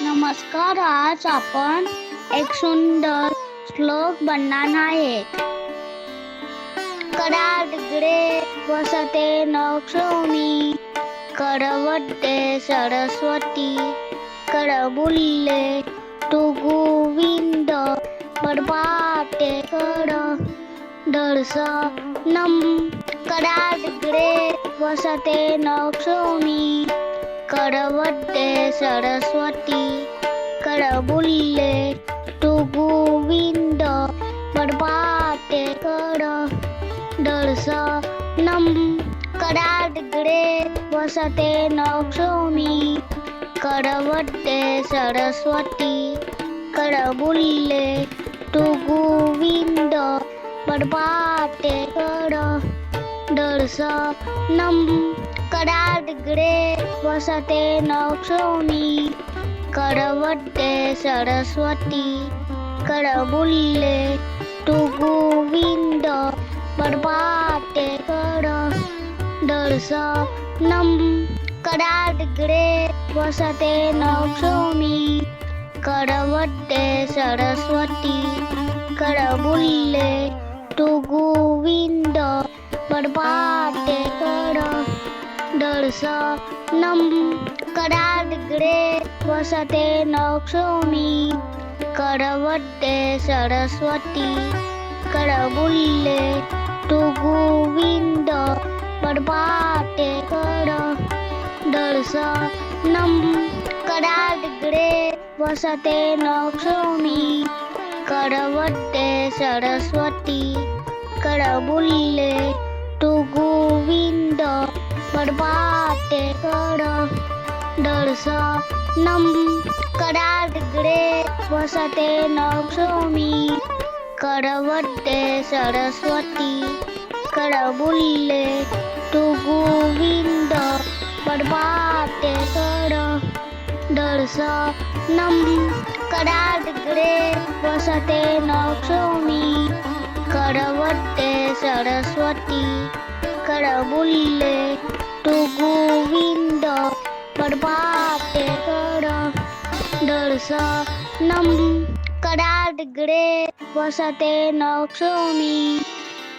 नमस्कार. आज आपण एक सुंदर श्लोक बनणार आहे. कराडगडे वसते नक्षोमी, करवते सरस्वती, करबुल्ले तू गोविंद, बडबाटे कर दर्शनम. कराडगडे वसते नक्षोमी, करवते सरस्वती, करबुल्ले तू गोविंद, बडबाटे कर दर्शनम. कराडगडे वसते नक्षोमी, करवते सरस्वती, करबुल्ले तू गोविंद, बडबाटे कर दर्शनम. कराडगडे वसते नक्षोमी, करवते सरस्वती, करबुल्ले तू गोविंद, बडबाटे कर दर्शनम. कराडगडे वसते नक्षोमी, करवते सरस्वती, करबुल्ले तू गोविंद, बडबाटे कर दर्शनम. कराडगडे वसते नक्षोमी, करवते सरस्वती, करबुल्ले तू गोविंद, बडबाटे कर दर्शनम. कराडगडे वसते नक्षोमी, करवते सरस्वती, करबुल्ले तू गोविंद, बडबाटे कर दर्शनम. कराडगडे वसते नक्षोमी, करवते सरस्वती, करबुल्ले तू गोविंद, बडबाटे कर दर्शनम. कराडगडे वसते नक्षोमी, करवते सरस्वती, करबुल्ले तू गोविंद, बडबाटे कर दर्शनम. कराडगडे वसते नक्षोमी,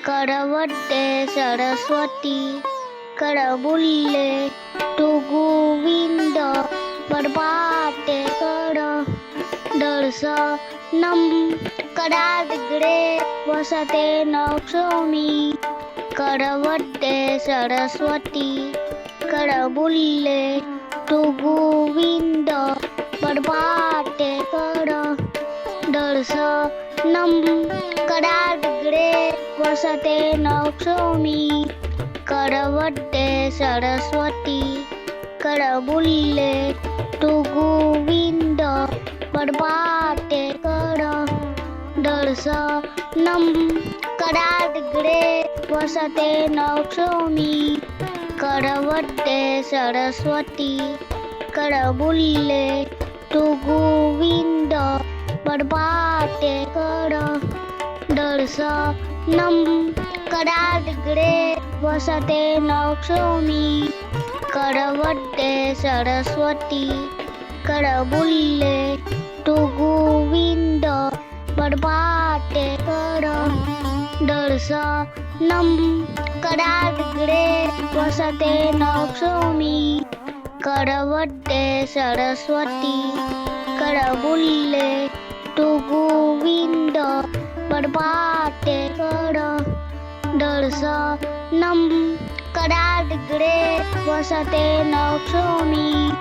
करवते सरस्वती, करबुल्ले तू गोविंद, बडबाटे कर दर्शनम. कराडगडे वसते नक्षोमी, करवते सरस्वती, करबुल्ले तू गोविंद, बडबाटे कर दर्शनम. कराडगडे वसते नक्षोमी, करवते सरस्वती, करबुल्ले तू गोविंद, बडबाटे कर दर्शनम. कराडगडे वसते नक्षोमी, करवते सरस्वती, करबुल्ले तू गोविंद, बडबाटे कर दर्शनम. कराडगडे वसते नक्षोमी, करवते सरस्वती, करबुल्ले तू गोविंद, बडबाटे कर दर्शनम. कराडगडे वसते नक्षोमी, करवते सरस्वती, करबुल्ले तू गोविंद, बडबाटे कर दर्शनम. कराडगडे वसते नक्षोमी,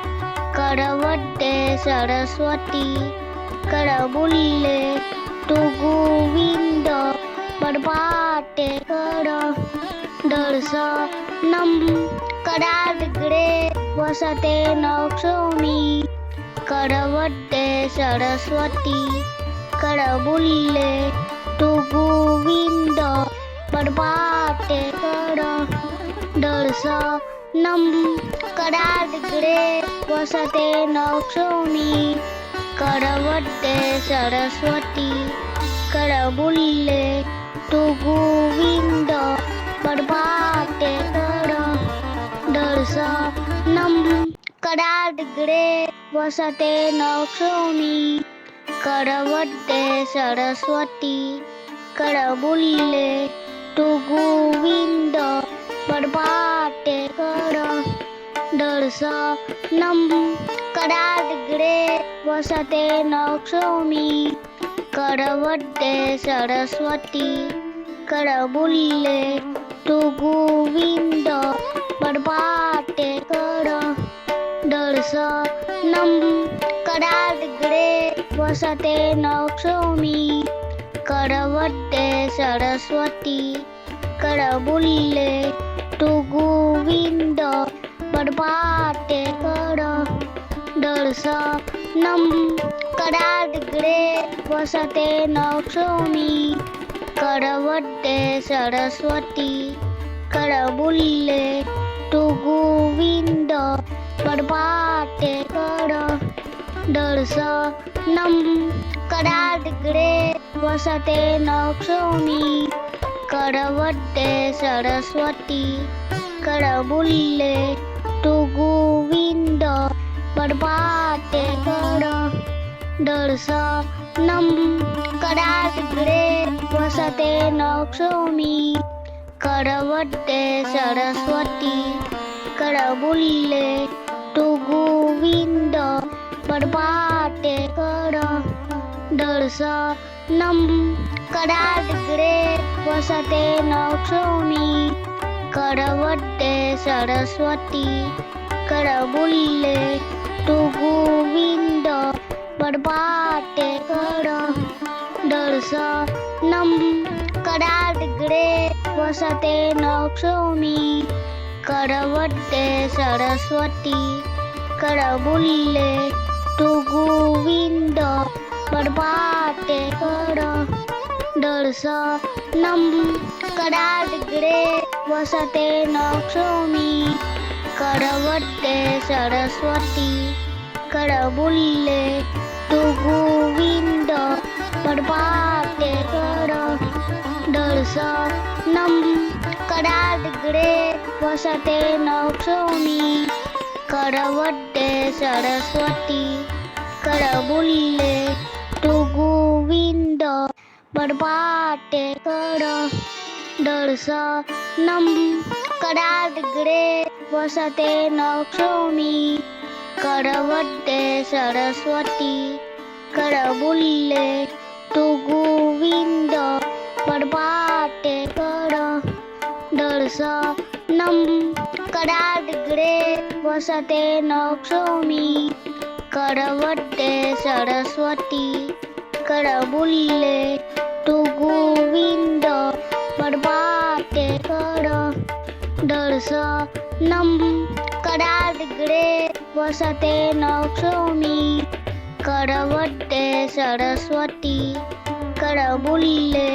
करवते सरस्वती, करबुल्ले तू गोविंद, बडबाटे कर दर्शनम. कराडगडे वसते नक्षोमी, करवते सरस्वती, करबुल्ले तू गोविंद, बडबाटे कर दर्शनम. कराडगडे वसते नक्षोमी, करवते सरस्वती, करबुल्ले तू गोविंद, बडबाटे कर दर्शनम. कराग्रे वसते नक्षोमी करवते सरस्वती करबुल्ले तु गोविंद बरबाटे कर दर्शनम कराग्रे वसते नक्षोमी करवते सरस्वती करबुल्ले तु गोविंद बरबाटे कर दर्शनम कराग्रे वसते नक्षोमी करवते सरस्वती करबुल्ले तु गोविंद बरबाटे कर दर्शनम कराग्रे वसते नक्षोमी करवते सरस्वती करबुल्ले तु गोविंद बरबाटे कर दर्शनम कराग्रे वसते नक्षोमी करवते सरस्वती करबुल्ले तु गोविंद बरबाटे कर दर्शनम कराग्रे वसते नक्षोमी करवते सरस्वती करबुल्ले तु गोविंद बरबाटे कर दर्शनम कराग्रे वसते नक्षोमी करवते सरस्वती करबुल्ले तु गोविंद बरबाटे कर दर्शनम कराग्रे वसते नक्षोमी करवते सरस्वती करबुल्ले तु गोविंद बरबाटे कर दर्शनम कराग्रे वसते नक्षोमी करवते सरस्वती करबुल्ले तु गोविंद बरबाटे कर दर्शनम कराग्रे वसते नक्षोमी करवते सरस्वती करबुल्ले तु गोविंद बरबाटे कर दर्शनम कराग्रे वसते नक्षोमी करवते सरस्वती करबुल्ले तु गोविंद बरबाटे कर दर्शनम कराग्रे वसते नक्षोमी करवते सरस्वती करबुल्ले तु गोविंद बरबाटे कर दर्शनम कराग्रे वसते नक्षोमी करवते सरस्वती करबुल्ले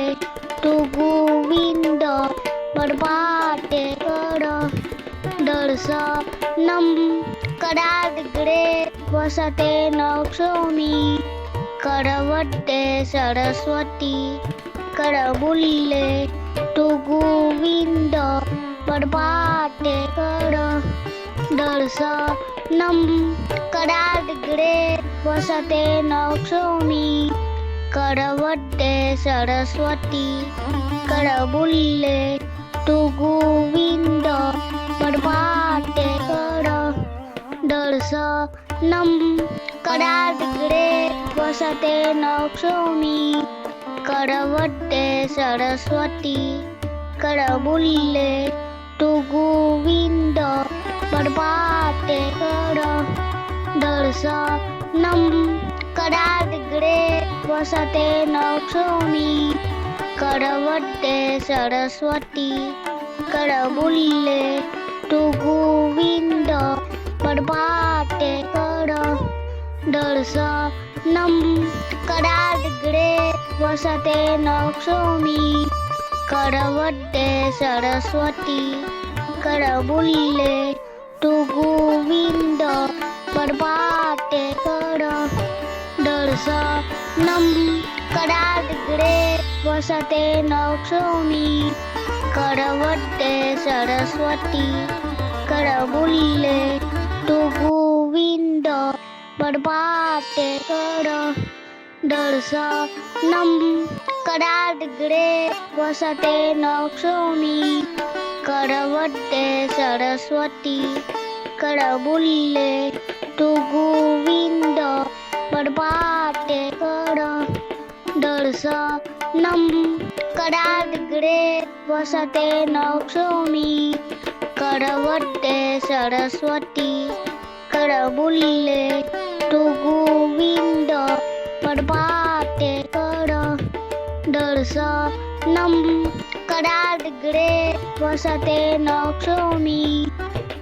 तु गोविंद बरबाटे कर दर्शनम कराग्रे वसते नक्षोमी करवते सरस्वती करबुल्ले तु गोविंद बरबाटे कर दर्शनम कराग्रे वसते नक्षोमी करवते सरस्वती करबुल्ले तु गोविंद बरबाटे कर दर्शनम कराग्रे वसते नक्षोमी करवते सरस्वती करबुल्ले तु गोविंद बरबाटे कर दर्शनम कराग्रे वसते नक्षोमी करवते सरस्वती करबुल्ले तु गोविंद बरबाटे कर दर्शनम कराग्रे वसते नक्षोमी करवते सरस्वती करबुल्ले तु गोविंद बरबाटे कर दर्शनम कराग्रे वसते नक्षोमी करवते सरस्वती करबुल्ले तु पडपाटे कर दर्शनम कराडिग्रे वसते नक्षोमी करवड्डे सरस्वती करबुल्ले तू गोविंद पडपाटे कर दर्शनम कराडिग्रे वसते नक्षोमी करवड्डे सरस्वती करबुल्ले तू गोविंद पडपाटे कर दर्शनम कराडिग्रे वसते नक्षोमी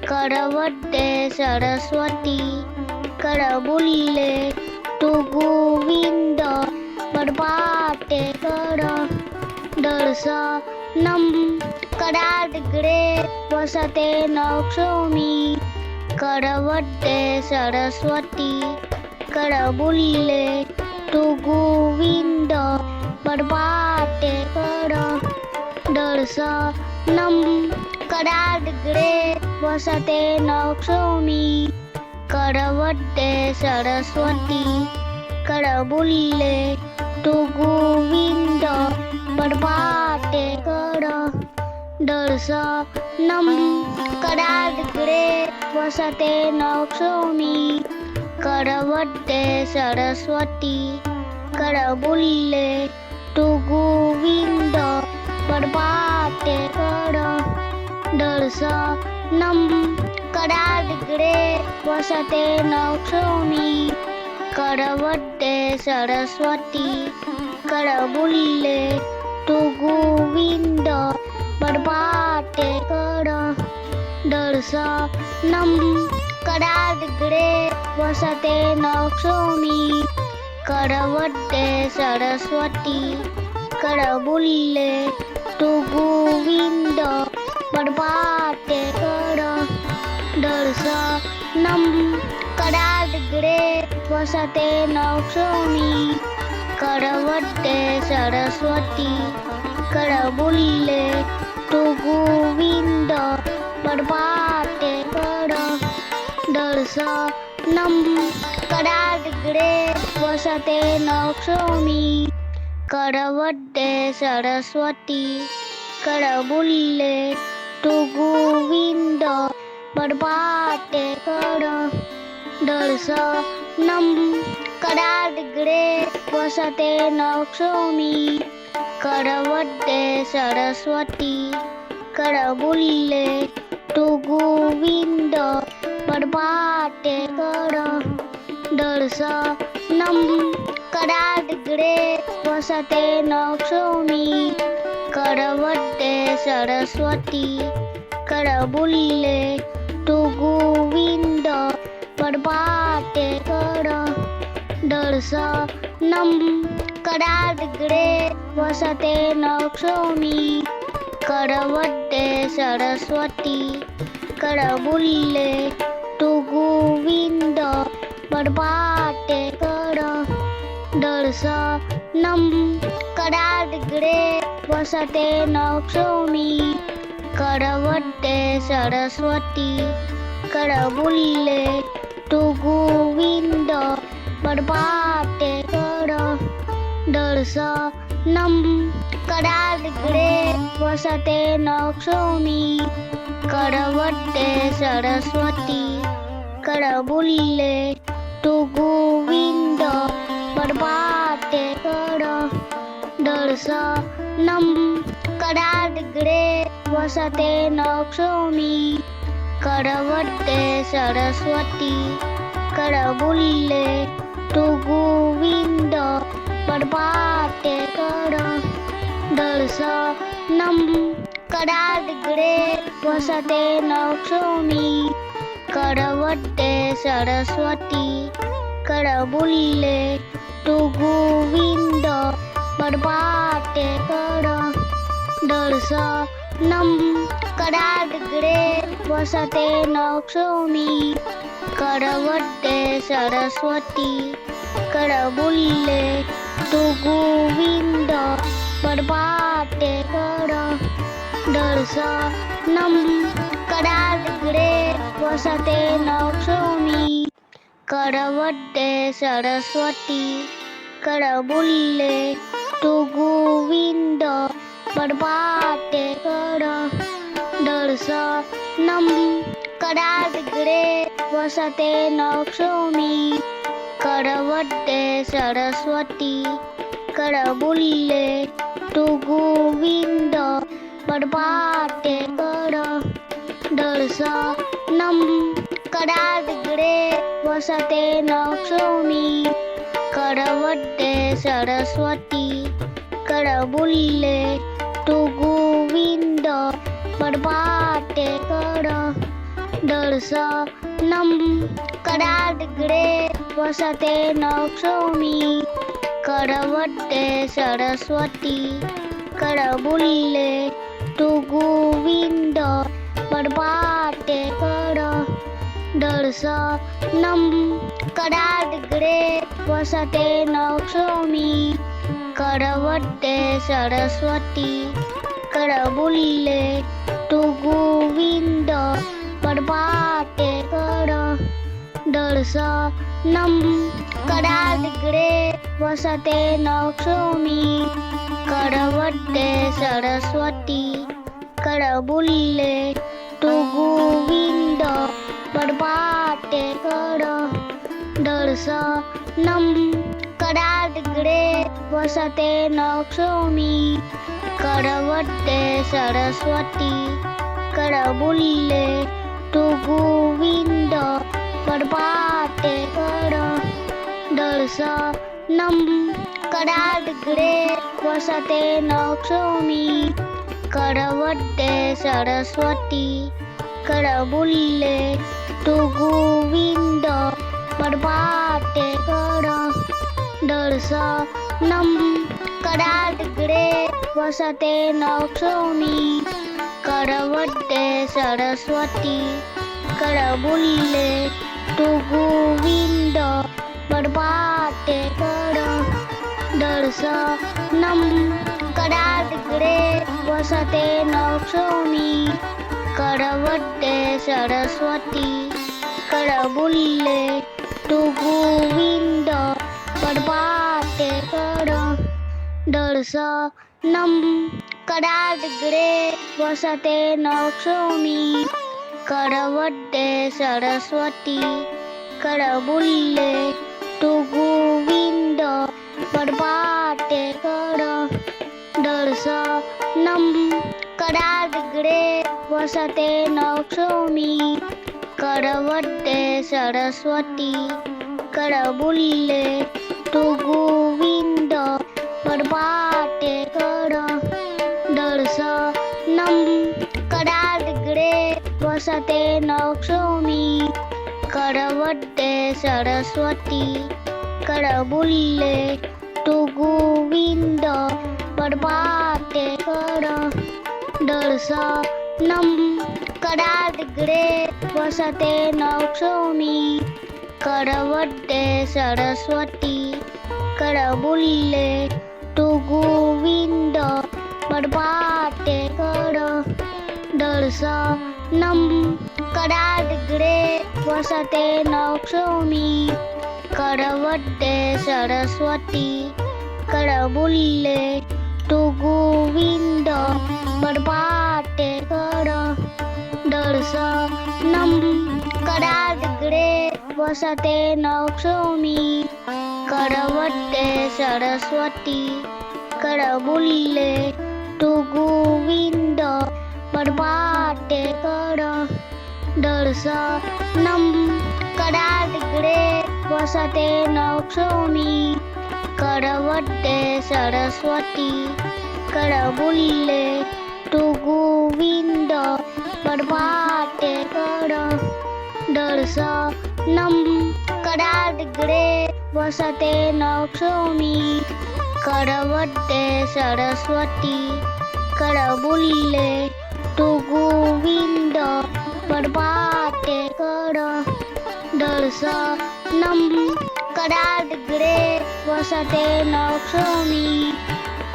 करवड्डे सरस्वती करबुल्ले तू गोविंद पडपाटे कर दर्शनम कराडिग्रे वसते नक्षोमी करवड्डे सरस्वती करबुल्ले तू गोविंद पडपाटे कर दर्शनम कराडिग्रे वसते नक्षोमी करवड्डे सरस्वती करबुल्ले तू गोविंद पडपाटे कर दर्शनम कराडिग्रे वसते नक्षोमी करवड्डे सरस्वती करबुल्ले तू गोविंद पडपाटे कर दर्शनम कराडिग्रे वसते नक्षोमी करवड्डे सरस्वती करबुल्ले तू गोविंद पडपाटे कर दर्शनम कराडिग्रे वसते नक्षोमी करवड्डे सरस्वती करबुल्ले तू गोविंद पडपाटे कर दर्शनम कराडिग्रे वसते नक्षोमी करवड्डे सरस्वती करबुल्ले तू गोविंद पडपाटे कर दर्शनम कराडिग्रे वसते नक्षोमी करवड्डे सरस्वती करबुल्ले तू गोविंद पडपाटे कर दर्शनम कराडिग्रे वसते नक्षोमी करवड्डे सरस्वती करबुल्ले तू गोविंद पडपाटे कर दर्शनम कराडिग्रे वसते नक्षोमी करवड्डे सरस्वती करबुल्ले तू गोविंद पडपाटे कर दर्शनम कराडिग्रे वसते नक्षोमी करवड्डे सरस्वती करबुल्ले तू गोविंद पडपाटे कर दर्शनम कराडिग्रे वसते नक्षोमी करवड्डे सरस्वती करबुल्ले तू गोविंद पडपाटे कर दर्शनम कराडिग्रे वसते नक्षोमी करवड्डे सरस्वती करबुल्ले तू गोविंद पडपाटे कर दर्शनम कराडिग्रे वसते नक्षोमी करवड्डे सरस्वती करबुल्ले तू गोविंद पडपाटे कर दर्शनम कराडिग्रे वसते नक्षोमी करवड्डे सरस्वती करबुल्ले तू गोविंद पडपाटे कर दर्शनम कराडिग्रे वसते नक्षोमी करवड्डे सरस्वती करबुल्ले तू गोविंद पडपाटे कर दर्शनम कराडिग्रे वसते नक्षोमी करवते सरस्वती करबुल्ले तू गोविंद प्रभाते कर दर्शनम कराग्रे वसते नक्षोमी करवते सरस्वती करबुल्ले तू गोविंद प्रभाते कर दर्शनम कराग्रे वसते नक्षोमी करवते सरस्वती करबुल्ले तू गोविंद प्रभाते कर दर्शनम कराग्रे वसते नक्षोमी करवते सरस्वती करबुल्ले तू गोविंद प्रभाते कर दर्शनम कराग्रे वसते नक्षोमी करवते सरस्वती करबुल्ले तू गोविंद प्रभाते कर दर्शनम कराग्रे वसते नक्षोमी करवते सरस्वती करबुल्ले तू गोविंद प्रभाते कर दर्शनम कराग्रे वसते नक्षोमी करवते सरस्वती करबुल्ले तू गोविंद प्रभाते कर दर्शनम कराग्रे वसते नक्षोमी करवते सरस्वती करबुल्ले तू गोविंद प्रभाते कर दर्शनम कराग्रे वसते नक्षोमी करवते सरस्वती करबुल्ले तू गोविंद प्रभाते कर दर्शनम कराग्रे वसते नक्षोमी करवते सरस्वती करबुल्ले तू गोविंद प्रभाते कर दर्शनम कराग्रे वसते नक्षोमी करवते सरस्वती करबुल्ले तू गोविंद प्रभाते कर दर्शनम कराग्रे वसते नक्षोमी करवते सरस्वती करबुल्ले तू गोविंद प्रभाते कर दर्शनम कराग्रे वसते नक्षोमी करवते सरस्वती करबुल्ले तू गोविंद प्रभाते कर दर्शनम कराग्रे वसते नक्षोमी करवते सरस्वती करबुल्ले तू गोविंद प्रभाते कर दर्शनम कराग्रे वसते नक्षोमी करवते सरस्वती करबुल्ले तू गोविंद प्रभाते कर दर्शनम कराग्रे वसते नक्षोमी करवते सरस्वती करबुल्ले तू गोविंद प्रभाते कर दर्शनम कराग्रे वसते नक्षोमी करवते सरस्वती करबुल्ले तू गोविंद प्रभाते कर दर्शनम कराग्रे वसते नक्षोमी करवते सरस्वती करबुल्ले तू गोविंद प्रभाते कर दर्शनम कराग्रे वसते नक्षोमी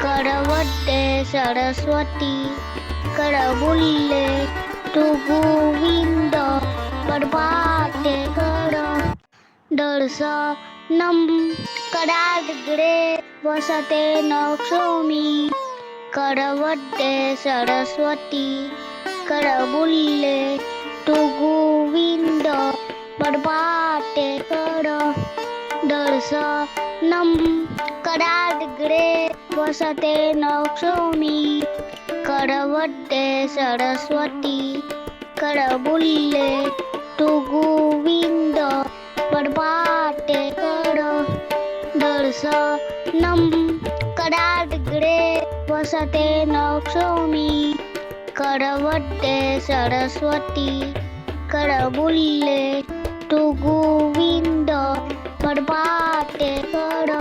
करवते सरस्वती करबुल्ले तू गोविंद प्रभाते कर दर्शनं कराग्रे वसते नक्षोमी करवते सरस्वती करबुल्ले तु गोविंद बरबाटे कर दर्शनं कराग्रे वसते नक्षोमी करवते सरस्वती करबुल्ले तु गोविंद बरबाटे कर दर्शनं कराग्रे वसते नक्षोमी करवते सरस्वती करबुल्ले तु गोविंद बरबाटे कर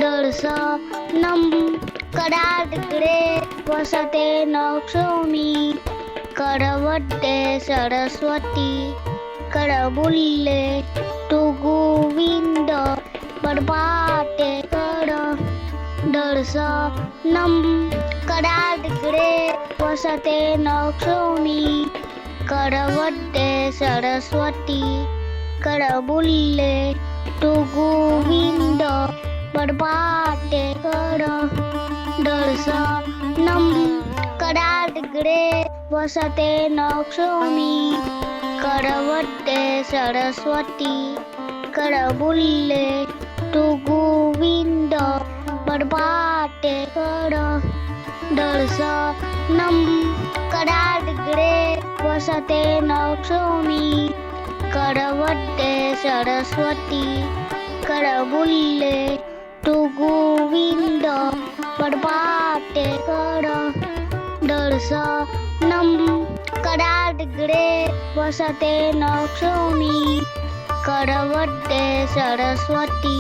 दर्शनं कराग्रे वसते नक्षोमी करवते सरस्वती करबुल्ले तु गोविंद बरबाटे कर दर्शनं कराग्रे वसते नक्षोमी करवते सरस्वती करबुल्ले तु गोविंद बरबाटे कर दर्शनं कराग्रे वसते नक्षोमी करवते सरस्वती करबुल्ले तु गोविंद बरबाटे कर दर्शनं कराग्रे वसते नक्षोमी करवते सरस्वती करबुल्ले तु गोविंद बरबाटे कर दर्शनं कराग्रे वसते नक्षोमी करवते सरस्वती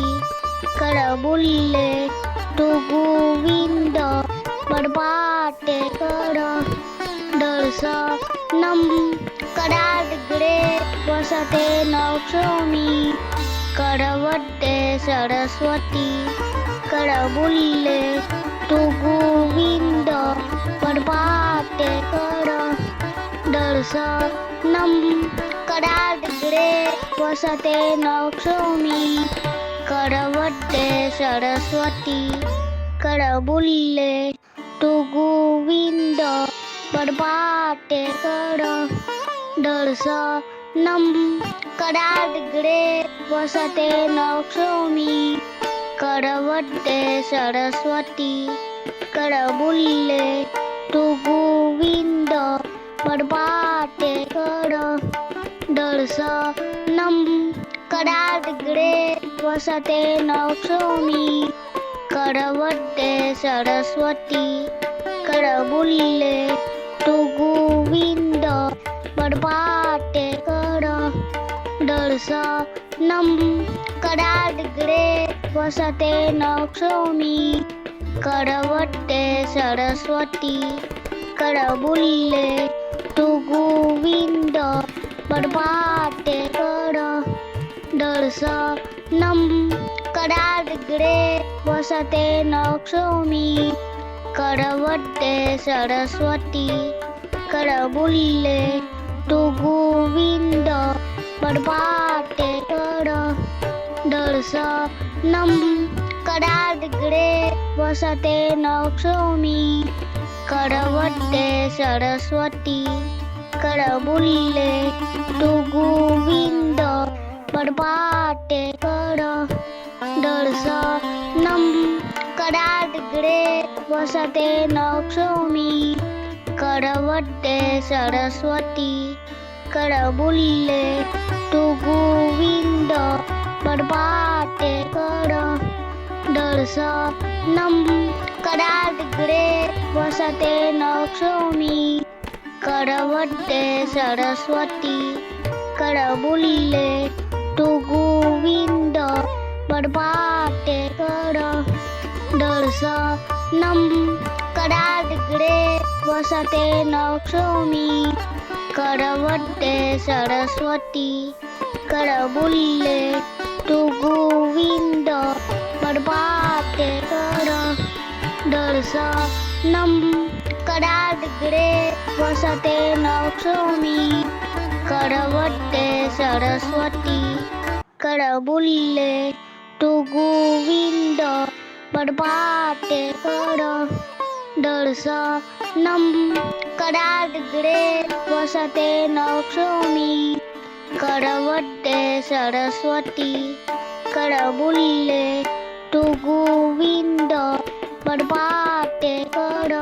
करबुल्ले तु गोविंद बरबाटे कर दर्शनं कराग्रे वसते नक्षोमी करवते सरस्वती करबुल्ले तु गोविंद बरबाटे कर दर्शनं कराग्रे वसते नक्षोमी करवते सरस्वती करबुल्ले तु गोविंद बरबाटे कर दर्शनं कराग्रे वसते नक्षोमी करवते सरस्वती करबुल्ले तु गोविंद बरबाटे कर दर्शनं कराग्रे वसते नक्षोमी करवते सरस्वती करबुल्ले तु गोविंद बरबाटे कर दर्शनं कराग्रे वसते नक्षोमी करवते सरस्वती करबुल्ले तु गोविंद बरबाटे कर दर्शनं कराग्रे वसते नक्षोमी करवते सरस्वती करबुल्ले तु गोविंद बरबाटे कर दर्शनं कराग्रे वसते नक्षोमी करवते सरस्वती करबुल्ले तु गोविंद बरबाटे कर दर्शनं कराग्रे वसते नक्षोमी करवते सरस्वती करबुल्ले तु गोविंद बरबाटे कर दर्शनं कराग्रे वसते नक्षोमी करवते सरस्वती करबुल्ले तु गोविंद बरबाटे कर दर्शनं कराग्रे वसते नक्षोमी करवते सरस्वती करबुल्ले तु गोविंद बरबाटे कर दर्शनं कराग्रे वसते नक्षोमी करवते सरस्वती करबुल्ले तू गोविंद प्रभाते कर दर्शनम कराग्रे वसते नक्षोमी करवते सरस्वती करबुल्ले तू गोविंद प्रभाते कर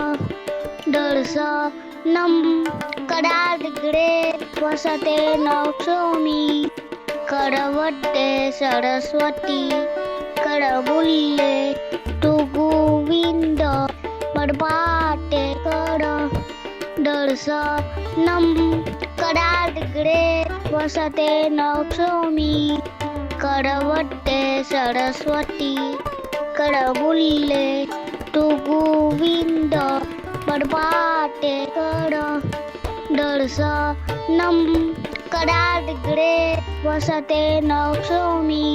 दर्शनम कराग्रे वसते नक्षोमी करवते सरस्वती करबुल्ले तू गोविंद प्रभाते कर दर्शनम कराग्रे वसते नक्षोमी करवते सरस्वती करबुल्ले तू गोविंद प्रभाते कर दर्शनम कराग्रे वसते नक्षोमी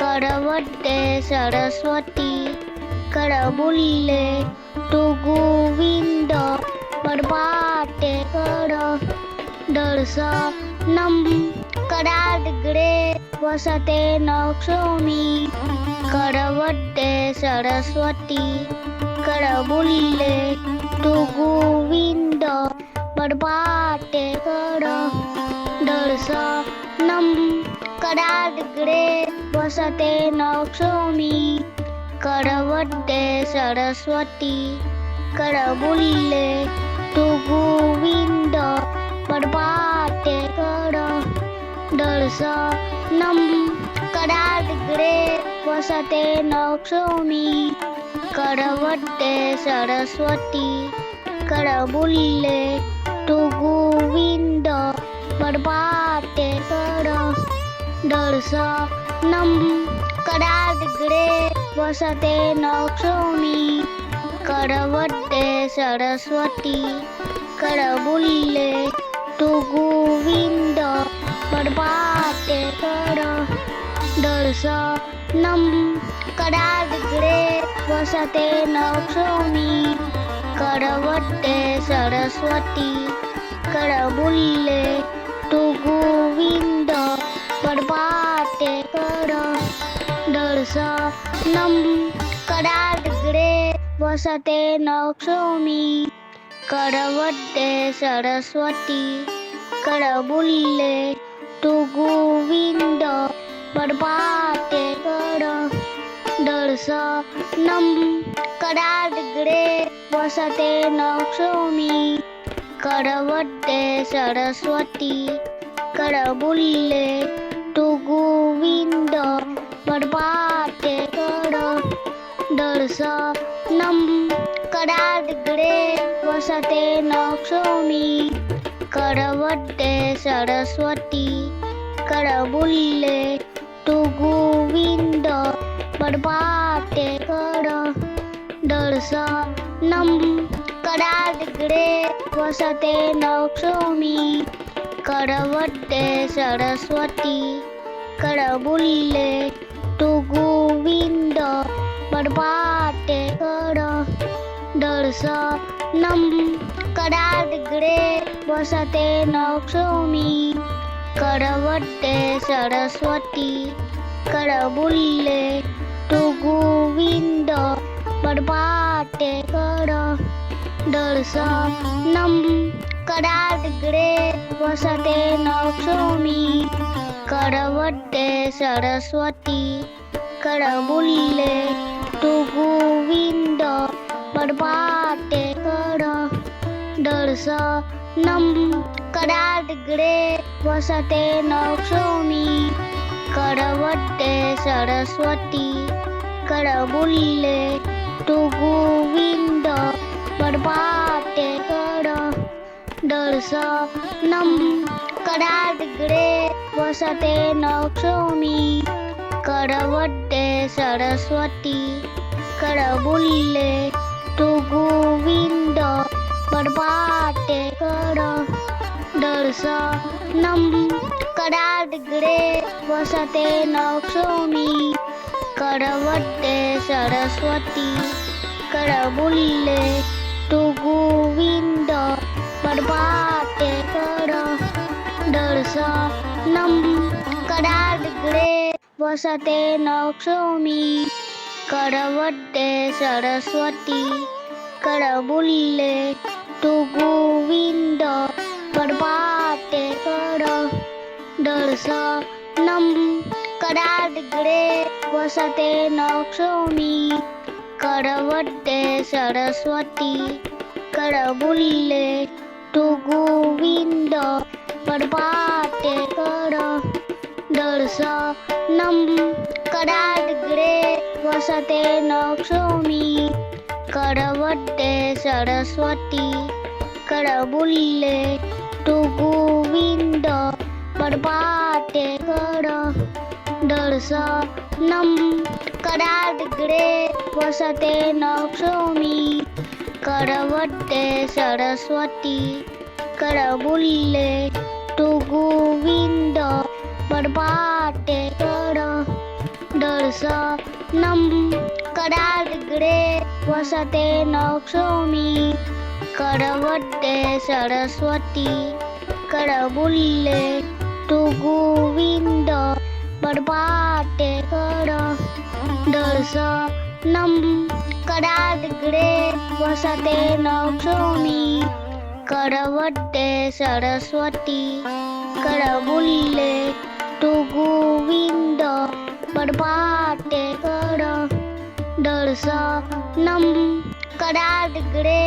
करवते सरस्वती करबुल्ले तू गोविंद प्रभाते कर दर्शनम कराग्रे वसते नक्षोमी करवते सरस्वती करबुल्ले तू गोविंद प्रभाते कर दर्शनम कराग्रे वसते नक्षोमी करवते सरस्वती करबुल्ले तू गोविंद प्रभाते कर दर्शनम कराग्रे वसते नक्षोमी करवते सरस्वती करबुल्ले तू गोविंद प्रभाते कर दर्शनम कराग्रे वसते नक्षोमी करवते सरस्वती करबुल्ले तू गोविंद प्रभाते कर दर्शनम कराग्रे वसते नक्षोमी करवते सरस्वती करबुल्ले तू गोविंद प्रभाते कर दर्शनम कराग्रे वसते नक्षोमी करवते सरस्वती करबुल्ले तू गोविंद प्रभाते कर दर्शनम कराग्रे वसते नक्षोमी करवते सरस्वती करबुल्ले तू गोविंद प्रभाते कर दर्शनम कराग्रे वसते नक्षोमी करवते सरस्वती करबुल्ले तू गोविंद प्रभाते कर दर्शनम कराग्रे वसते नक्षोमी करवते सरस्वती करबुल्ले तू गोविंद प्रभाते कर दर्शनम कराग्रे वसते नक्षोमी करवते सरस्वती करबुल्ले तू गोविंद प्रभाते कर दर्शनम कराग्रे वसते नक्षोमी करवते सरस्वती करबुल्ले तू गोविंद प्रभाते कर दर्शनम कराग्रे वसते नक्षोमी करवते सरस्वती करबुल्ले तू गोविंद प्रभाते कर दर्शनम कराग्रे वसते नक्षोमी करवते सरस्वती करबुल्ले तू गोविंद प्रभाते कर दर्शनम कराग्रे वसते नक्षोमी करवते सरस्वती करबुल्ले तू गोविंद प्रभाते कर दर्शनम कराग्रे वसते नक्षोमी करवते सरस्वती करबुल्ले तू गोविंद प्रभाते कर दर्शनम कराग्रे वसते नक्षोमी करवते सरस्वती करबुल्ले तू गोविंद प्रभाते कर दर्शनम कराग्रे वसते नक्षोमी करवते सरस्वती करबुल्ले तू गोविंद प्रभाते कर दर्शनम कराग्रे वसते नक्षोमी करवते सरस्वती करबुल्ले तू गोविंद प्रभाते कर दर्शनम कराग्रे वसते नक्षोमी करवते सरस्वती करबुल्ले तू गोविंद प्रभाते कर दर्शनम कराग्रे वसते नक्षोमी करवते सरस्वती करबुल्ले तू गोविंद प्रभाते कर दर्शनम कराग्रे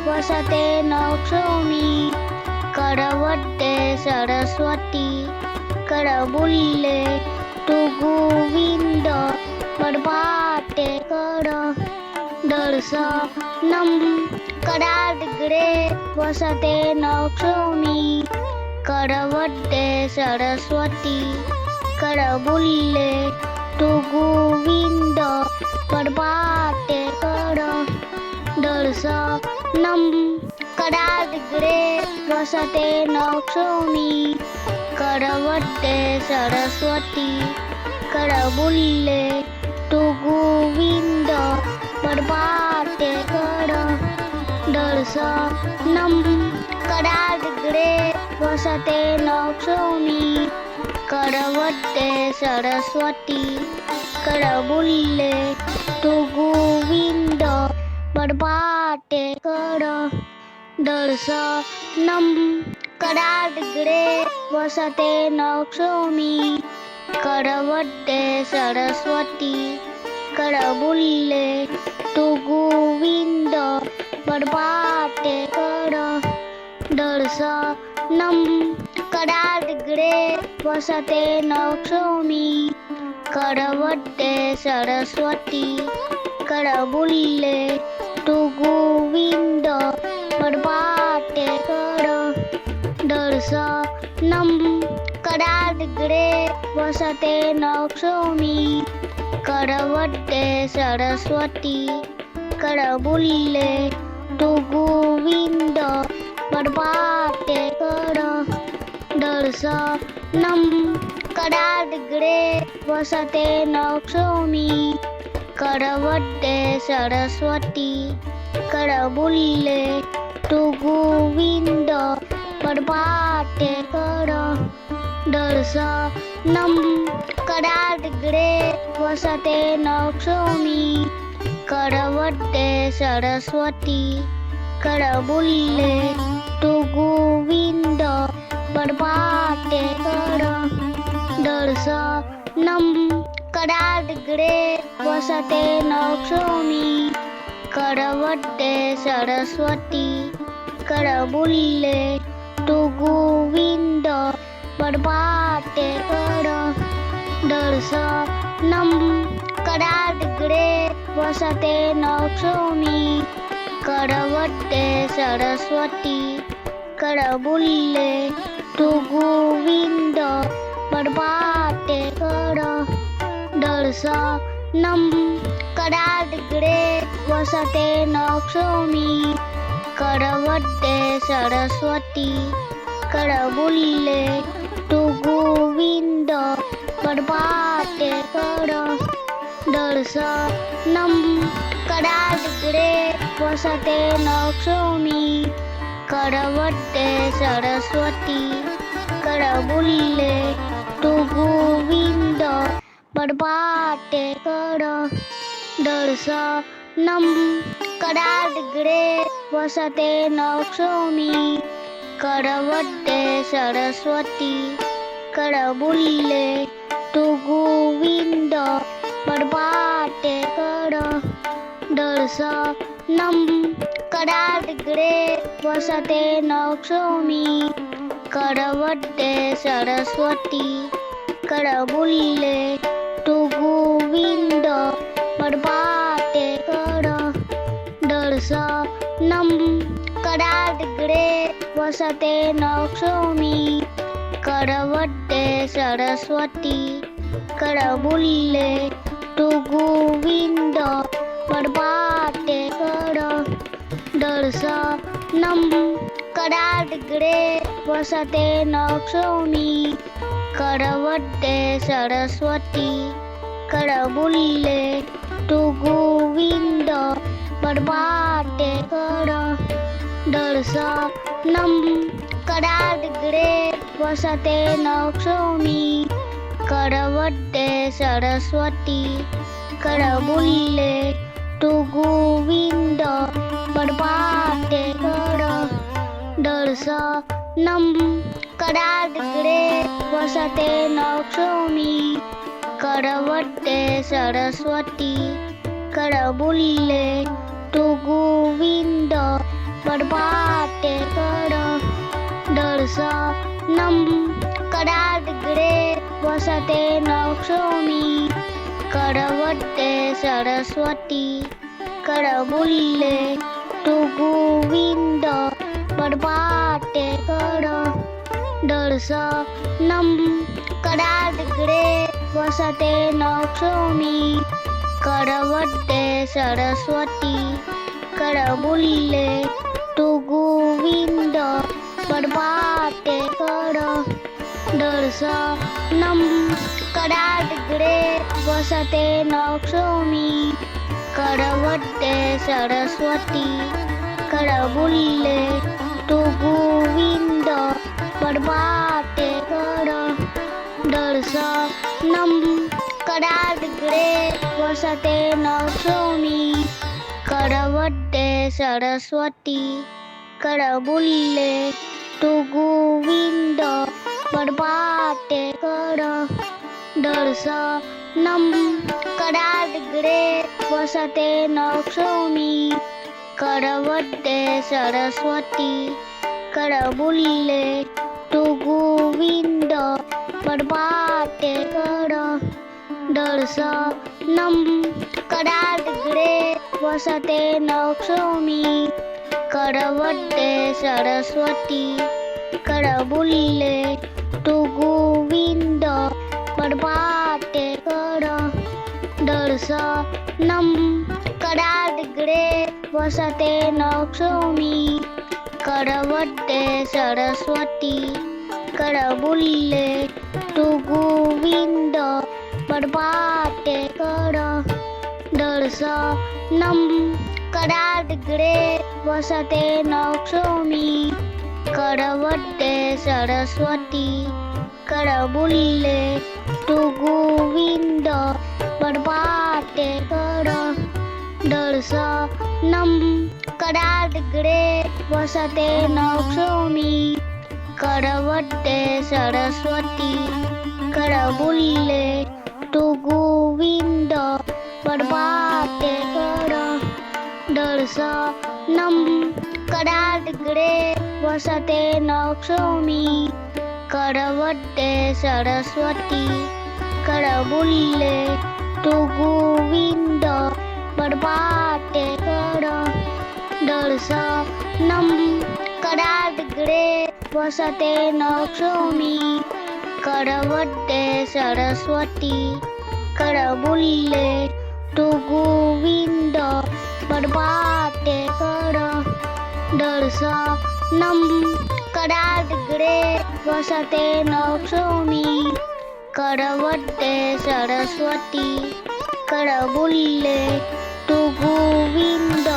वसते नक्षोमी करवते सरस्वती करबुल्ले तू गोविंद प्रभाते कर दर्शनम कराग्रे वसते नक्षोमी करवते सरस्वती करबुल्ले तू गोविंद प्रभाते कर दर्शनम कराग्रे वसते नक्षोमी करवते सरस्वती करबुल्ले तू गोविंद प्रभाते कर दर्शनम कराग्रे वसते नक्षोमी करवते सरस्वती करबुल्ले तू गोविंद प्रभाते कर दर्शनम कराग्रे वसते नक्षोमी करवते सरस्वती करबुल्ले तू गोविंद प्रभाते कर दर्शनम कराग्रे वसते नक्षोमी करवते सरस्वती करबुल्ले तू गोविंद प्रभाते कर दर्शनम कराग्रे वसते नक्षोमी करवते सरस्वती करबुल्ले तू गोविंद प्रभाते कर दर्शनम कराग्रे वसते नक्षोमी करवते सरस्वती करबुल्ले तू गोविंद प्रभाते कर दर्शनम कराग्रे वसते नक्षोमी करवते सरस्वती करबुल्ले तू गोविंद प्रभाते कर दर्शनम कराग्रे वसते नक्षोमी करवते सरस्वती करबुल्ले तू गोविंद प्रभाते कर दर्शनम कराग्रे वसते नक्षोमी करवते सरस्वती करबुल्ले तू गोविंद प्रभाते कर दर्शनम कराग्रे वसते नक्षोमी करवते सरस्वती करबुल्ले तू गोविंद प्रभाते कर दर्शनम कराग्रे वसते नक्षोमी करवते सरस्वती करबुल्ले तू गोविंद पडपाटे कर दर्शनम कडादिगडे वसते नक्षोमी करवते सरस्वती करबुल्ले तू गोविंद पडपाटे कर दर्शनम कडादिगडे वसते नक्षोमी करवते सरस्वती करबुल्ले तू गोविंद पडपाटे कर दर्शनम कडादिगडे वसते नक्षोमी करवते सरस्वती करबुल्ले तू गोविंद पडपाटे कर दर्शनम कडादिगडे वसते नक्षोमी करवते सरस्वती करबुल्ले तू गोविंद पडपाटे कर दर्शनम कडादिगडे वसते नक्षोमी करवते सरस्वती करबुल्ले तू गोविंद पडपाटे कर दर्शनम कडादिगडे वसते नक्षोमी करवते सरस्वती करबुल्ले तू गोविंद पडपाटे कर दर्शनम कडादिगडे वसते नक्षोमी करवते सरस्वती करबुल्ले तू गोविंद पडपाटे कर दर्शनम कडादिगडे वसते नक्षोमी करवते सरस्वती करबुल्ले तू गोविंद पडपाटे कर दर्शनम कडादिगडे वसते नक्षोमी करवते सरस्वती करबुल्ले तू गोविंद पडपाटे कर दर्शनम कडादिगडे वसते नक्षोमी करवते सरस्वती करबुल्ले तू गोविंद पडपाटे कर दर्शनम कडादिगडे वसते नक्षोमी करवते सरस्वती करबुल्ले तू गोविंद पडपाटे कर दर्शनम कडादिगडे वसते नक्षोमी करवते सरस्वती करबुल्ले तू गोविंद पडपाटे कर दर्शनम कडादिगडे वसते नक्षोमी करवते सरस्वती करबुल्ले तू गोविंद पडपाटे कर दर्शनम कडादिगडे वसते नक्षोमी करवते सरस्वती करबुल्ले तू गोविंद पडपाटे कर दर्शनम कडादिगडे वसते नक्षोमी करवते सरस्वती करबुल्ले तू गोविंद पडपाटे कर दर्शनम कडादिगडे वसते नक्षोमी करवते सरस्वती करबुल्ले तू गोविंद पडपाटे कर दर्शनम कडादिगडे वसते नक्षोमी करवते सरस्वती करबुल्ले तू गोविंद पडपाटे कर दर्शनम कडादिगडे वसते नक्षोमी करवते सरस्वती करबुल्ले तू गोविंद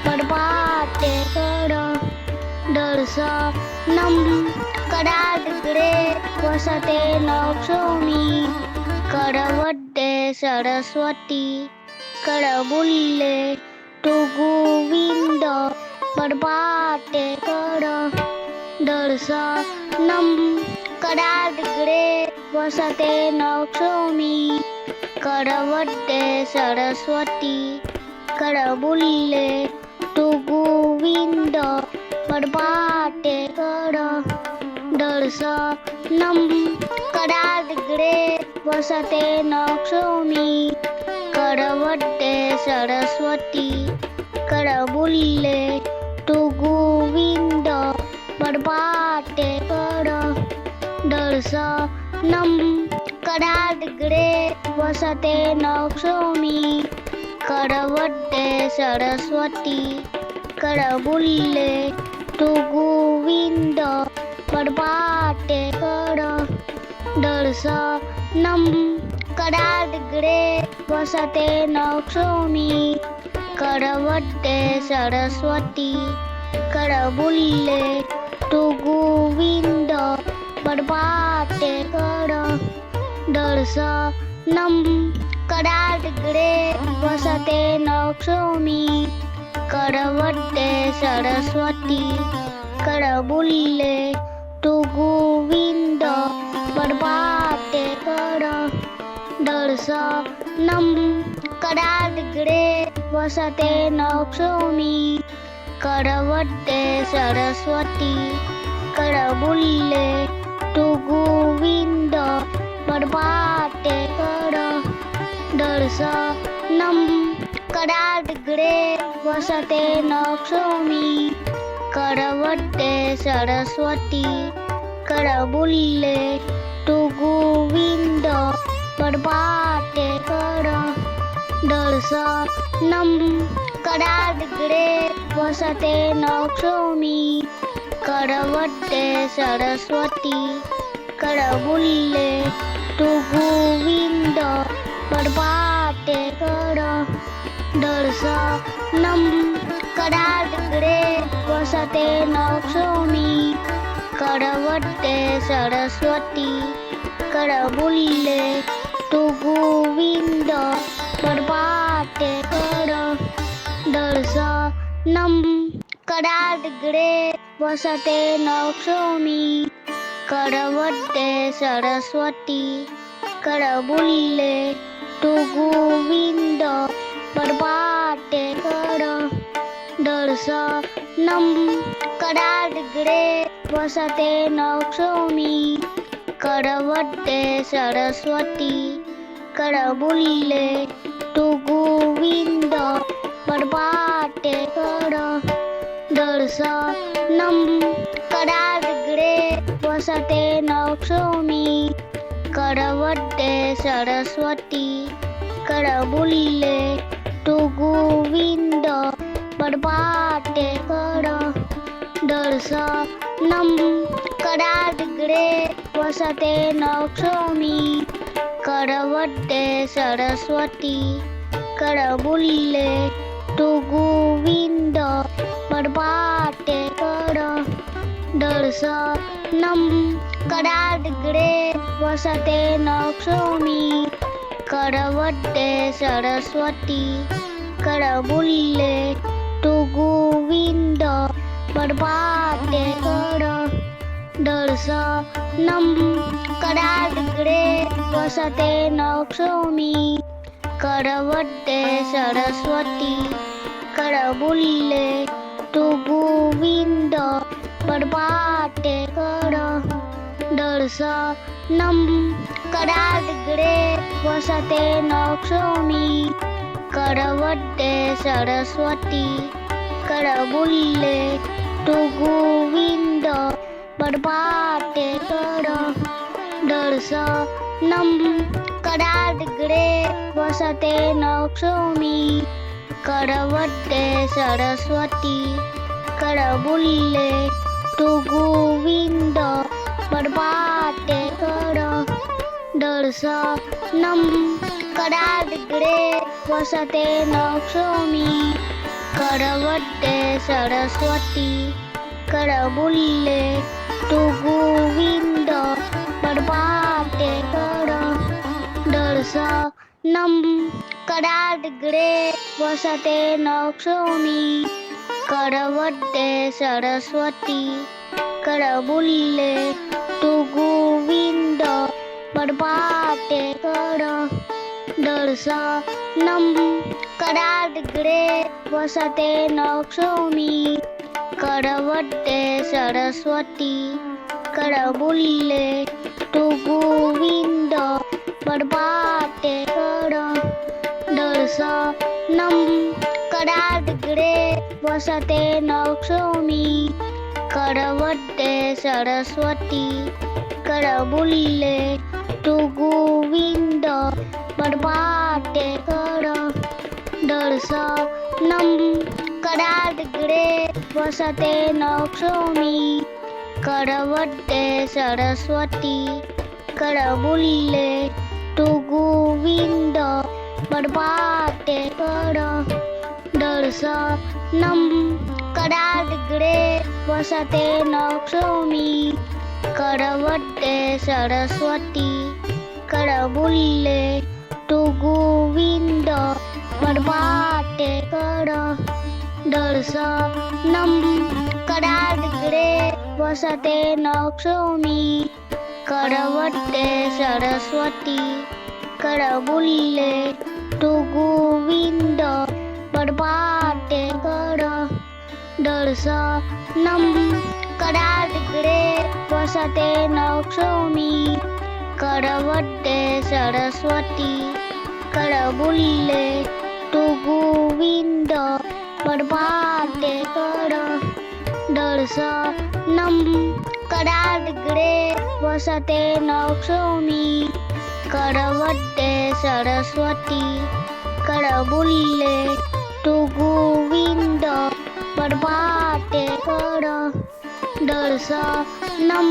पडपाटे कर दर्शनम कडादिगडे वसते नक्षोमी करवते सरस्वती करबुल्ले तू गोविंद प्रभाते कर दर्शनम कराग्रे वसते नक्षोमी करवते सरस्वती करबुल्ले तू गोविंद प्रभाते कर दर्शनम कराग्रे वसते नक्षोमी करवते सरस्वती करबुल्ले तू गोविंद प्रभाते कर दर्शनम कराग्रे वसते नक्षोमी करवते सरस्वती करबुल्ले तू गोविंद प्रभाते कर दर्शनम कराग्रे वसते नक्षोमी करवते सरस्वती करबुल्ले तू गोविंद प्रभाते कर दर्शनम कराग्रे वसते नक्षोमी करवते सरस्वती करबुल्ले तू गोविंद प्रभाते कर दर्शनम कराग्रे वसते नक्षोमी करवते सरस्वती करबुल्ले तू गोविंद प्रभाते कर दर्शनम कराग्रे वसते नक्षोमी करवते सरस्वती करबुल्ले तू गोविंद प्रभाते कर दर्शनम कराग्रे वसते नक्षोमी करवते सरस्वती करबुल्ले तू गोविंद प्रभाते कर दर्शनम कराग्रे वसते नक्षोमी करवते सरस्वती करबुल्ले तू गोविंद प्रभाते कर दर्शनम कराग्रे वसते नक्षोमी करवते सरस्वती करबुल्ले तू गोविंद प्रभाते कर दर्शनम कराग्रे वसते नक्षोमी करवते सरस्वती करबुल्ले तू गोविंद प्रभाते कर दर्शनम कराग्रे वसते नक्षोमी करवते सरस्वती करबुल्ले तू गोविंद प्रभाते कर दर्शनम कराग्रे वसते नक्षोमी करवते सरस्वती करबुल्ले तू गोविंद प्रभाते कर दर्शनम कराग्रे वसते नक्षोमी करवते सरस्वती करबुल्ले तू गोविंद प्रभाते कर दर्शनम कराग्रे वसते नक्षोमी करवते सरस्वती करबुल्ले तू गोविंद प्रभाते कर दर्शनम कराग्रे वसते नक्षोमी करवते सरस्वती करबुल्ले तू गोविंद प्रभाते कर दर्शनम कराग्रे वसते नक्षोमी करवते सरस्वती करबुल्ले तू गोविंद प्रभाते कर दर्शनम कराग्रे वसते नक्षोमी करवते सरस्वती करबुल्ले तू गोविंद प्रभाते कर दर्शनम दर्शनं कराडगृहे वसते लक्ष्मी करवते सरस्वती करबुल्ले तू गोविंद बडपाटे कर दर्शनं कराडगृहे वसते लक्ष्मी करवते सरस्वती करबुल्ले तू गोविंद बडपाटे कर दर्शनं कराडगृहे वसते लक्ष्मी करवते सरस्वती करबुल्ले तू गोविंद बडपाटे कर दर्शनं कराडगृहे वसते लक्ष्मी करवते सरस्वती करबुल्ले तू गोविंद बडपाटे कर दर्शनं कराडगृहे वसते लक्ष्मी करवते सरस्वती करबुल्ले तू गोविंद बडपाटे कर दर्शनं कराडगृहे वसते लक्ष्मी करवते सरस्वती करबुल्ले तू गोविंद बडपाटे कर दर्शनं कराडगृहे वसते लक्ष्मी करवते सरस्वती करबुल्ले तू गोविंद बडपाटे कर दर्शनं कराडगृहे वसते लक्ष्मी करवते सरस्वती करबुल्ले तू गोविंद बडपाटे कर दर्शनं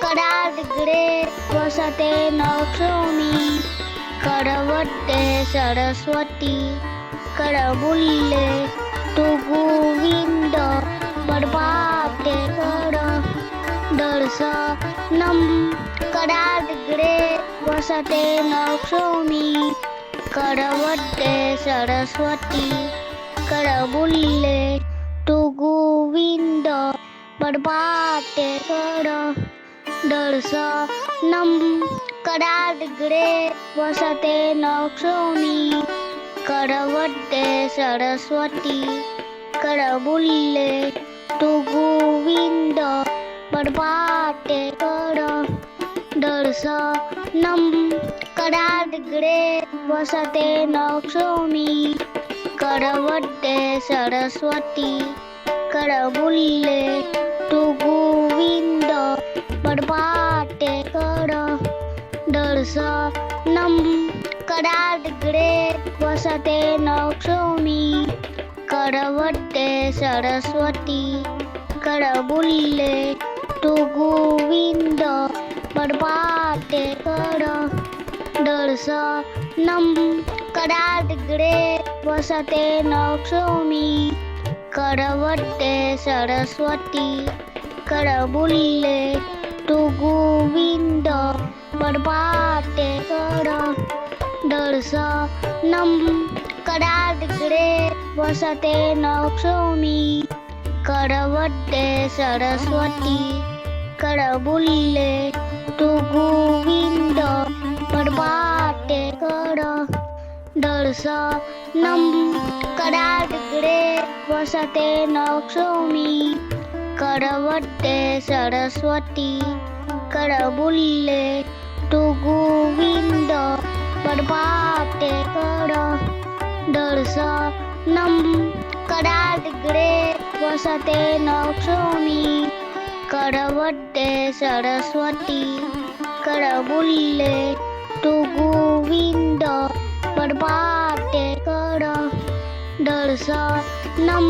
कराडगृहे वसते लक्ष्मी करवते सरस्वती करबुल्ले तू गोविंद बडपाटे कर दर्शनं कराडगृहे वसते लक्ष्मी करवते सरस्वती करबुल्ले तू गोविंद बडपाटे कर दर्शनं कराडगृहे वसते लक्ष्मी करवते सरस्वती करबुल्ले तू गोविंद बडपाटे कर दर्शनं कराडगृहे वसते लक्ष्मी करवते सरस्वती करबुल्ले तू गोविंद बडपाटे कर दर्शनं कराडगृहे वसते लक्ष्मी करवते सरस्वती करबुल्ले तू गोविंद बडपाटे कर दर्शनं कराडगृहे वसते लक्ष्मी करवते सरस्वती करबुल्ले तू गोविंद बडपाटे कर दर्शनं कराडगृहे वसते लक्ष्मी करवते सरस्वती करबुल्ले तू गोविंद बडपाटे कर दर्शनं कराडगृहे वसते लक्ष्मी करवते सरस्वती करबुल्ले तू गोविंद बडपाटे कर दर्शनं कराडगृहे वसते लक्ष्मी करवते सरस्वती करबुल्ले तू गोविंद बडपाटे कर दर्शनं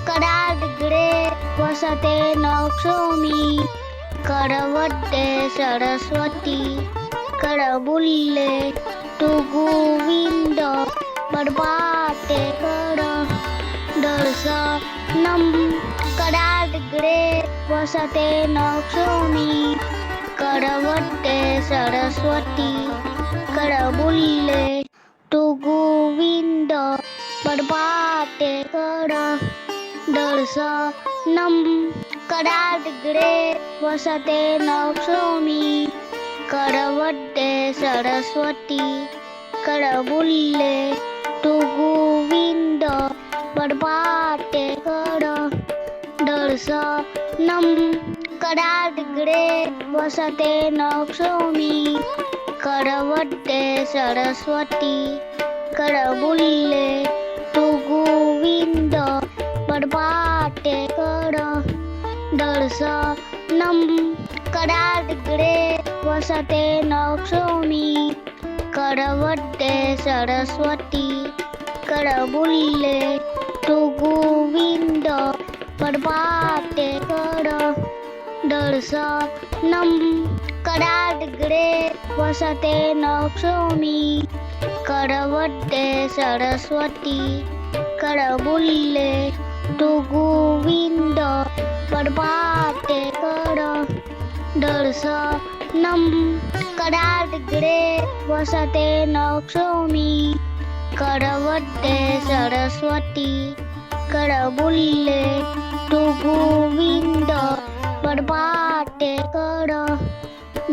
कराडगृहे वसते लक्ष्मी करवते सरस्वती करबुल्ले तू गोविंद बडपाटे कर दर्शनं कराडगृहे वसते लक्ष्मी करवते सरस्वती करबुल्ले तू गोविंद बडपाटे कर दर्शनम कराडगडे वसते नक्षोमी करवड्डे सरस्वती करबुल्ले तू गोविंद बडपाटे कर दर्शनम कराडगडे वसते नक्षोमी करवड्डे सरस्वती करबुल्ले तू गोविंद बडपाटे कर दर्शनम कराडगडे वसते नक्षोमी करवड्डे सरस्वती करबुल्ले तू गोविंद बडपाटे कर दर्शनम कराडगडे वसते नक्षोमी करवड्डे सरस्वती करबुल्ले तू गोविंद बडपाटे कर दर्शनम कराडगडे वसते नक्षोमी करवड्डे सरस्वती करबुल्ले तू गोविंद बडपाटे कर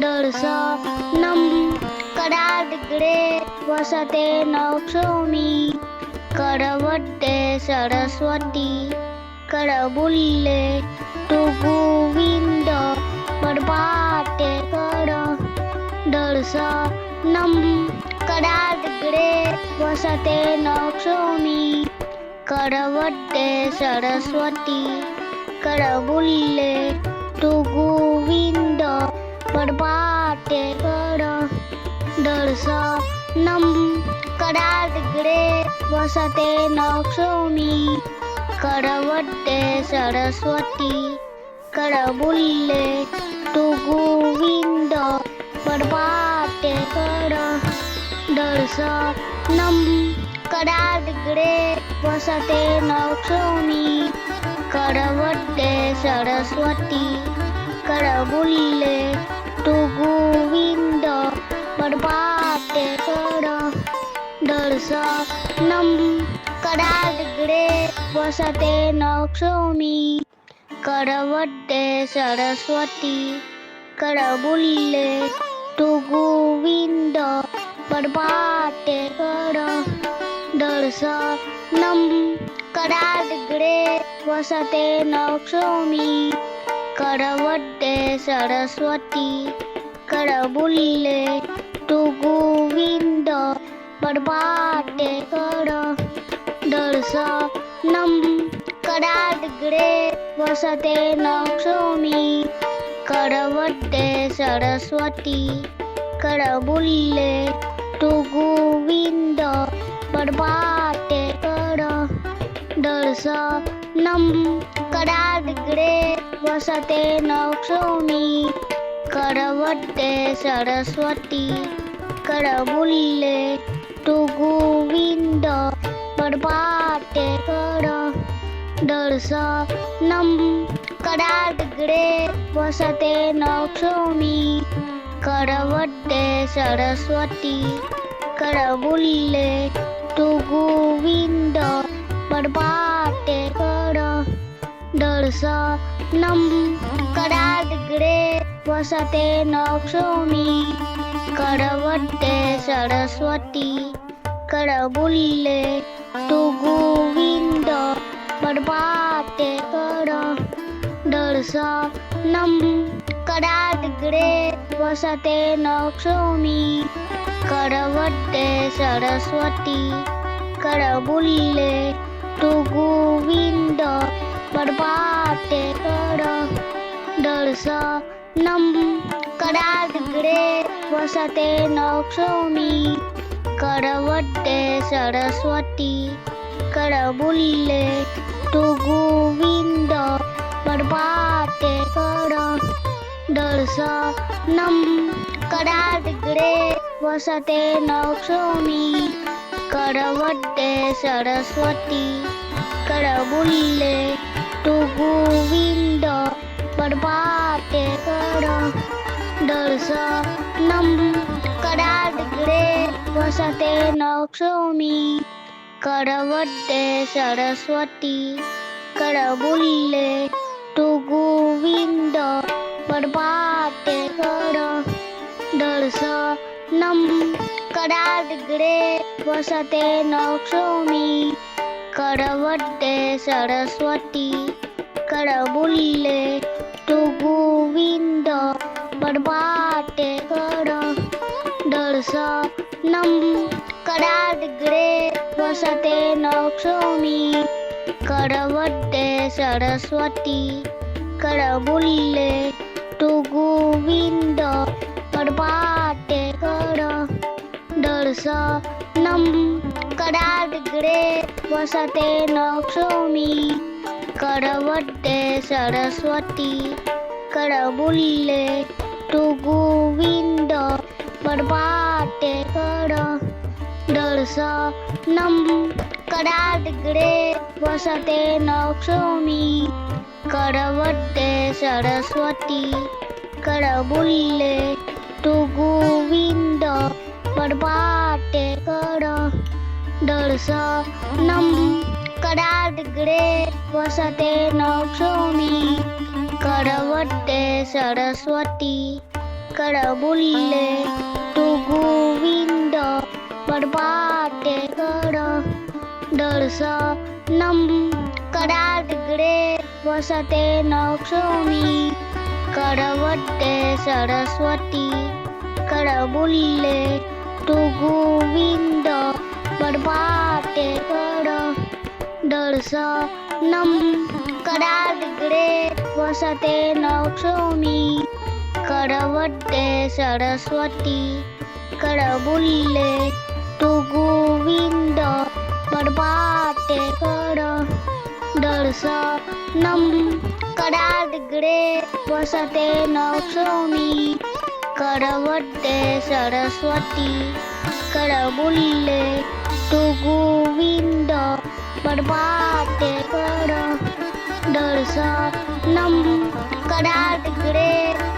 दर्शनम कराडगडे वसते नक्षोमी करवड्डे सरस्वती करबुल्ले तू गोविंद बडपाटे कर दर्शनम कराडगडे वसते नक्षोमी करवड्डे सरस्वती करबुल्ले तू गोविंद बडपाटे कर दर्शनम कराडगडे वसते नक्षोमी करवड्डे सरस्वती करबुल्ले तू गोविंद बडपाटे कर दर्शनम कराडगडे वसते नक्षोमी करवड्डे सरस्वती करबुल्ले तू गोविंद बडपाटे कर दर्शनम कराडगडे वसते नक्षोमी करवड्डे सरस्वती करबुल्ले तू गोविंद बडपाटे कर दर्शनम कराडगडे वसते नक्षोमी करवड्डे सरस्वती करबुल्ले तू गोविंद बडपाटे कर दर्शनम कराडगडे वसते नक्षोमी करवड्डे सरस्वती करबुल्ले तू गोविंद बडपाटे कर दर्शनम कराडगडे वसते नक्षोमी करवड्डे सरस्वती करबुल्ले तू गोविंद बडपाटे कर दर्शनम कराडगडे वसते नक्षोमी करवड्डे सरस्वती करबुल्ले तू गोविंद बडपाटे कर दर्शनम कराडगडे वसते नक्षोमी करवड्डे सरस्वती करबुल्ले तू गोविंद बडपाटे कर दर्शनम कराडगडे वसते नक्षोमी करवड्डे सरस्वती करबुल्ले तू गोविंद बडपाटे कर दर्शनम कराडगडे वसते नक्षोमी करवड्डे सरस्वती करबुल्ले तू गोविंद बडपाटे कर दर्शनम कराडगडे वसते नक्षोमी करवड्डे सरस्वती करबुल्ले तू गोविंद बडपाटे कर दर्शनम कराग्रे वसते नौक्षोमी करवट्टे सरस्वती करबुल्ले तु गोविंद परपाटे कर दर्शनम कराग्रे वसते नौक्षोमी करवट्टे सरस्वती करबुल्ले तु गोविंद परपाटे कर दर्शनम कराग्रे वसते नौक्षोमी करवट्टे सरस्वती करबुल्ले तु गोविंद परपाटे कर दर्शनम कराग्रे वसते नौक्षोमी करवट्टे सरस्वती करबुल्ले तु गोविंद परपाटे कर दर्शनम कराग्रे वसते नौक्षोमी करवट्टे सरस्वती करबुल्ले तु गोविंद परपाटे कर दर्शनम कराग्रे वसते नौक्षोमी करवट्टे सरस्वती करबुल्ले तु गोविंद परपाटे कर दर्शनम कराग्रे वसते नौक्षोमी करवट्टे सरस्वती करबुल्ले तु गोविंद परपाटे कर दर्शनम कराग्रे वसते नौक्षोमी करवट्टे सरस्वती करबुल्ले तु गोविंद परपाटे कर दर्शनम कराग्रे वसते नौक्षोमी करवट्टे सरस्वती करबुल्ले तु गोविंद परपाटे कर दर्शनम कराग्रे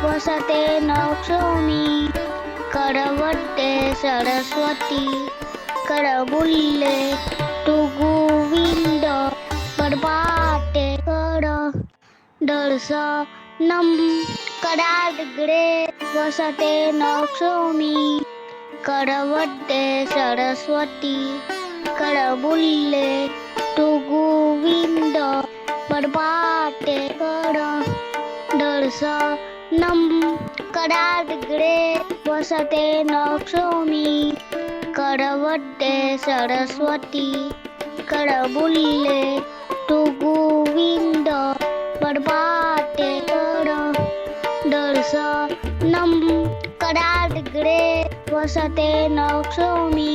वसते नौक्षोमी करवट्टे सरस्वती करबुल्ले तु गोविंद परपाटे कर दर्शनम कराग्रे वसते नौक्षोमी करवट्टे सरस्वती करबुल्ले तु गोविंद परपाटे कर दर्शनम कराग्रे वसते नौक्षोमी करवट्टे सरस्वती करबुल्ले तु गोविंद परपाटे कर दर्शनम कराग्रे वसते नौक्षोमी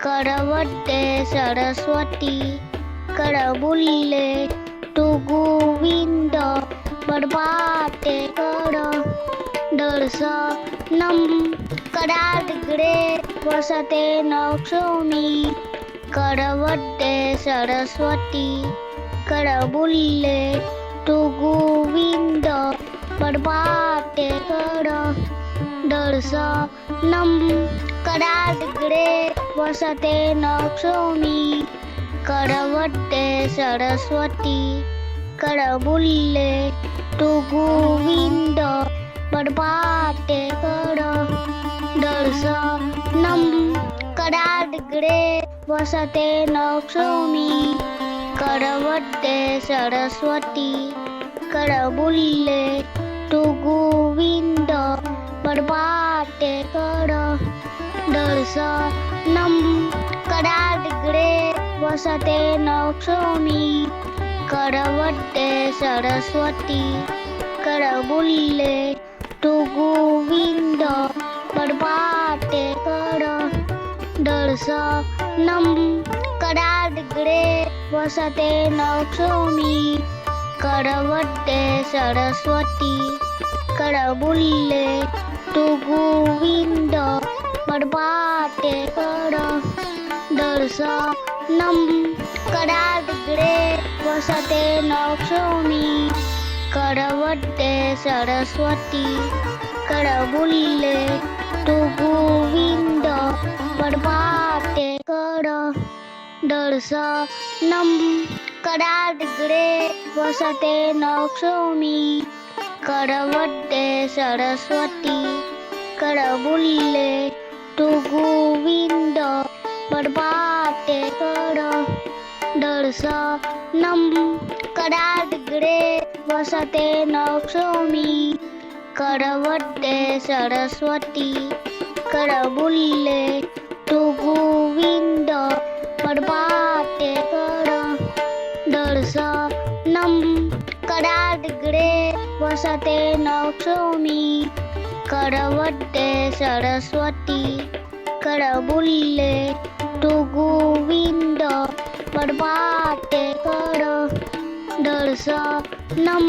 करवट्टे सरस्वती करबुल्ले तु गोविंद परपाटे कर दर्शनम कराग्रे वसते नौक्षोमी करवट्टे सरस्वती करबुल्ले तु गोविंद परपाटे कर दर्शनम कराग्रे वसते नौक्षोमी करवट्टे सरस्वती करबुल्ले तु गोविंद परपाटे कर दर्शनम कराग्रे वसते नौक्षोमी करवट्टे सरस्वती करबुल्ले तु गोविंद परपाटे कर दर्शनम कराग्रे वसते नौक्षोमी करवट्टे सरस्वती करबुल्ले तु गोविंद परपाटे कर दर्शनम कराग्रे वसते नौक्षोमी करवट्टे सरस्वती करबुल्ले तु गोविंद परपाटे कर दर्शनम कराग्रे वसते नौक्षोमी करवट्टे सरस्वती करबुल्ले तू गोविंद प्रभाते कर दर्शनम कराग्रे वसते नक्षोमी करवते सरस्वती करबुल्ले तू गोविंद प्रभाते कर दर्शनम कराग्रे वसते नक्षोमी करवते सरस्वती करबुल्ले तू गोविंद प्रभाते कर दर्शनम कराग्रे वसते नक्षोमी करवते सरस्वती करबुल्ले तू गोविंद प्रभाते कर दर्शनम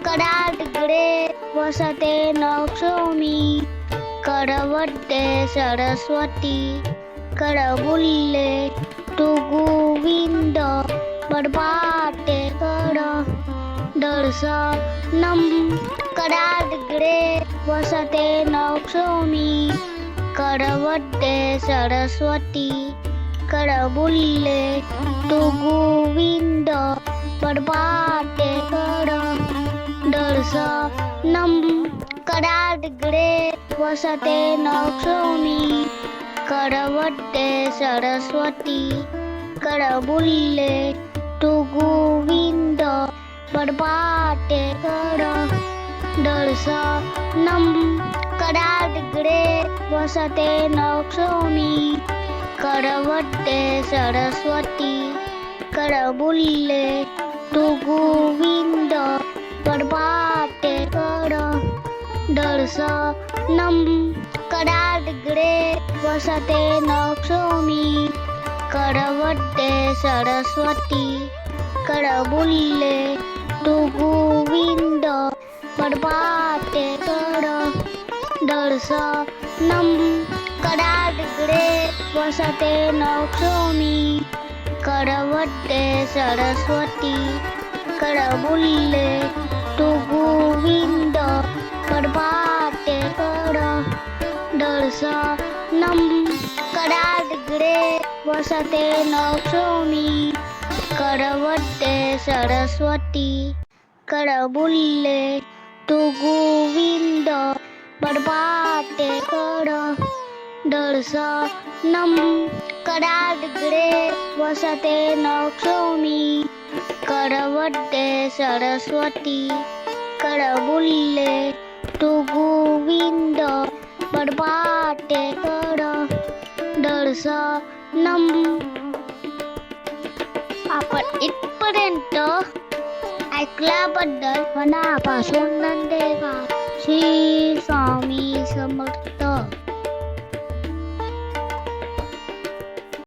कराग्रे वसते नक्षोमी करवते सरस्वती करबुल्ले तू गोविंद प्रभाते कर दर्शनम कराग्रे वसते नक्षोमी करवते सरस्वती करबुल्ले तू गोविंद प्रभाते कर दर्शनम कराग्रे वसते नक्षोमी करवते सरस्वती करबुल्ले तू गोविंद प्रभाते कर दर्शनम कराग्रे वसते नक्षोमी करवते सरस्वती करबुल्ले तू गोविंद प्रभाते कर दर्शनम कराग्रे वसते नक्षोमी करवते सरस्वती करबुल्ले तू गोविंद प्रभाते कर दर्शनम कराग्रे वसते नक्षोमी करवते सरस्वती करबुल्ले तू गोविंद प्रभाते कर दर्शनम कराग्रे वसते नक्षोमी करवते सरस्वती करबुल्ले तू गोविंद प्रभाते कर दर्शनम कराग्रे वसते नक्षोमी करवते सरस्वती करबुल्ले तू गोविंद प्रभाते कर दर्शनम. आपण इथपर्यंत ऐकल्याबद्दल मनापासून धन्यवाद. श्री स्वामी समर्थ.